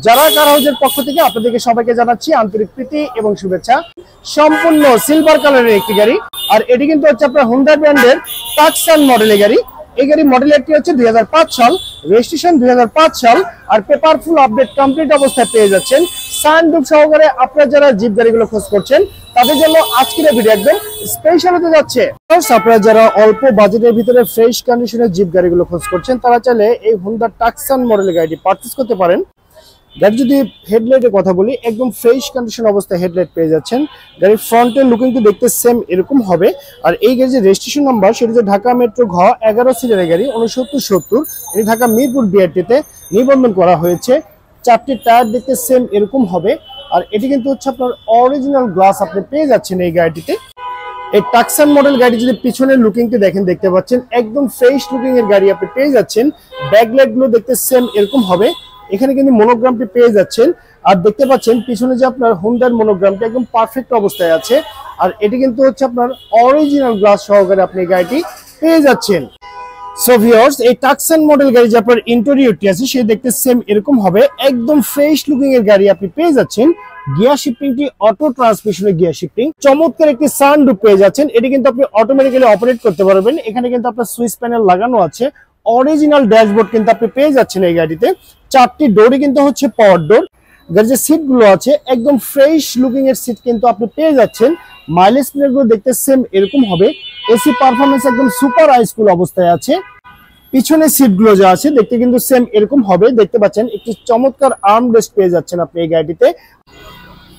যারা কার হাউজের পক্ষ থেকে আপনাদেরকে সবাইকে জানাচ্ছি আন্তরিক প্রীতি এবং শুভেচ্ছা। সম্পূর্ণ সিলভার কালারের একটি গাড়ি, আর এটি কিন্তু হচ্ছে আপনার হুন্ডাই ব্র্যান্ডের টাকসান মডেলের গাড়ি। এই গাড়ি মডেলটি হচ্ছে 2005 সাল, রেজিস্ট্রেশন 2005 সাল, আর পেপারফুল আপডেট কমপ্লিট অবস্থায় পেয়ে যাচ্ছেন সানরুফ সহকারে। আপনারা যারা জিপ গাড়িগুলো খোঁজ করছেন তাদের জন্য আজকের ভিডিও একদম স্পেশাল হতে যাচ্ছে। আপনারা যারা অল্প বাজেটের ভিতরে ফ্রেশ কন্ডিশনের জিপ গাড়িগুলো খোঁজ করছেন তারা চাইলে এই হুন্ডা টাকসান মডেলের গাড়িটি পারচেজ করতে পারেন। গাড়ি যদি হেডলাইটের কথা বলি, একদম ফ্রেশ কন্ডিশন অবস্থায় হেডলাইট পেয়ে যাচ্ছেন। গাড়ির ফ্রন্টের লুকিং তো দেখতে সেম এরকম হবে। আর এই গাড়ির যে রেজিস্ট্রেশন নাম্বার সেটি যে ঢাকা মেট্রো ঘ 11 সিরিয়ালের গাড়ি 6970, এটি ঢাকা মিরপুর বিআরটিতে নিবন্ধন করা হয়েছে। চারটি টায়ার দেখতে সেম এরকম হবে। আর এটি কিন্তু হচ্ছে আপনার অরিজিনাল গ্লাস আপনি পেয়ে যাচ্ছেন এই গাড়িটিতে। এই টাকসান মডেল গাড়ি যদি পিছনের লুকিংটি দেখেন, দেখতে পাচ্ছেন একদম ফ্রেশ লুকিং এর গাড়ি আপনি পেয়ে যাচ্ছেন। ব্যাকলাইট গুলো দেখতে সেম এরকম হবে। এখানে কিন্তু মনোগ্রামটি পেয়ে যাচ্ছেন, আর দেখতে পাচ্ছেন পিছনে যে আপনার হুন্ডার মনোগ্রামটি একদম পারফেক্ট অবস্থায় আছে। আর এটি কিন্তু হচ্ছে আপনার অরিজিনাল গ্লাস সহকারে আপনি গাড়িটি পেয়ে যাচ্ছেন। সো ভিউয়ার্স, এই টাকসান মডেল গাড়ি যে আপনার ইন্টেরিয়রটি আছে সে দেখতে সেম এরকম হবে। একদম ফ্রেশ লুকিং এর গাড়ি আপনি পেয়ে যাচ্ছেন। গিয়ার শিফটিংটি অটো ট্রান্সমিশনের গিয়ার শিফটিং, চমৎকার একটি সানরুফ পেয়ে যাচ্ছেন। এটি কিন্তু আপনি অটোমেটিক্যালি অপারেট করতে পারবেন। এখানে কিন্তু আপনার সুইচ প্যানেল লাগানো আছে। অরিজিনাল ড্যাশবোর্ড কিন্তু আপনি পেয়ে যাচ্ছেন এই গাড়িতে। চারটি ডোরই কিন্তু হচ্ছে পাওয়ার ডোর। গাড়ির যে সিট গুলো আছে একদম ফ্রেশ লুকিং এর সিট কিন্তু আপনি পেয়ে যাচ্ছেন। মাইলেজ প্লেট গুলো দেখতে সেম এরকম হবে। এসি পারফরমেন্স একদম সুপার হাইস্কুল অবস্থায় আছে। পিছনে সিট গুলো যা আছে দেখতে কিন্তু সেম এরকম হবে। দেখতে পাচ্ছেন একটি চমৎকার আর্ম রেস্ট পেয়ে যাচ্ছেন আপনি এই গাড়িটিতে।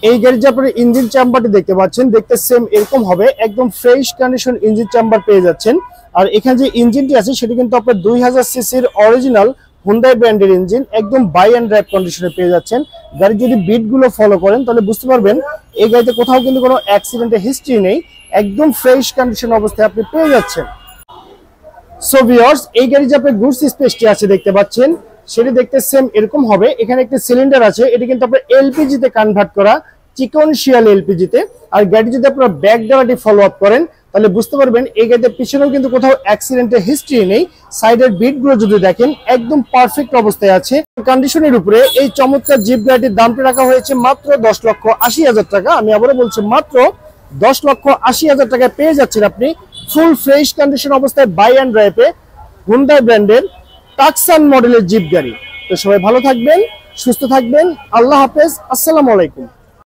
এই গাড়ির যে আপনার ইঞ্জিন চেম্বারটি দেখতে পাচ্ছেন দেখতে সেম এরকম হবে। একদম ফ্রেশ কন্ডিশন ইঞ্জিন চেম্বার পেয়ে যাচ্ছেন। আর এখানে যে ইঞ্জিনটি আছে সেটি কিন্তু আপনার 2000 সিসির অরিজিনাল হুন্ডাই ব্র্যান্ডের ইঞ্জিন, একদম বাই অ্যান্ড ড্রাইভ কন্ডিশনে পেয়ে যাচ্ছেন। গাড়ির যদি বিট গুলো ফলো করেন তাহলে বুঝতে পারবেন এই গাড়িতে কোথাও কিন্তু কোনো অ্যাক্সিডেন্টের হিস্ট্রি নেই। একদম ফ্রেশ কন্ডিশন অবস্থায় আপনি পেয়ে যাচ্ছেন। সো ভিউয়ার্স, এই গাড়ি যে আপনার গুডস স্পেসটি আছে দেখতে পাচ্ছেন সেটি দেখতে সেম এরকম হবে। এখানে একটি সিলিন্ডার আছে, এটি কিন্তু আপনার এলপিজি তে কনভার্ট করা, চিকন শিয়াল এলপিজি তে। আর গাড়ি যদি আপনারা ব্যাক ডালাটি ফলো আপ করেন তাহলে বুঝতে পারবেন এই গাড়িতে পিছনেও কিন্তু কোথাও অ্যাক্সিডেন্টের হিস্ট্রি নেই। সাইডের বিট গুলো যদি দেখেন একদম পারফেক্ট অবস্থায় আছে। কন্ডিশনের উপরে এই চমৎকার জিপ গাড়িটির দামটি রাখা হয়েছে মাত্র 10,80,000 টাকা। আমি আবারও বলছি মাত্র 10,80,000 টাকায় পেয়ে যাচ্ছেন আপনি ফুল ফ্রেশ কন্ডিশন অবস্থায় বাই অ্যান্ড ড্রাইভে হুন্ডাই ব্র্যান্ডের টাকসান মডেলের জিপ গাড়ি। তো সবাই ভালো থাকবেন, সুস্থ থাকবেন। আল্লাহ হাফেজ, আসসালামু আলাইকুম।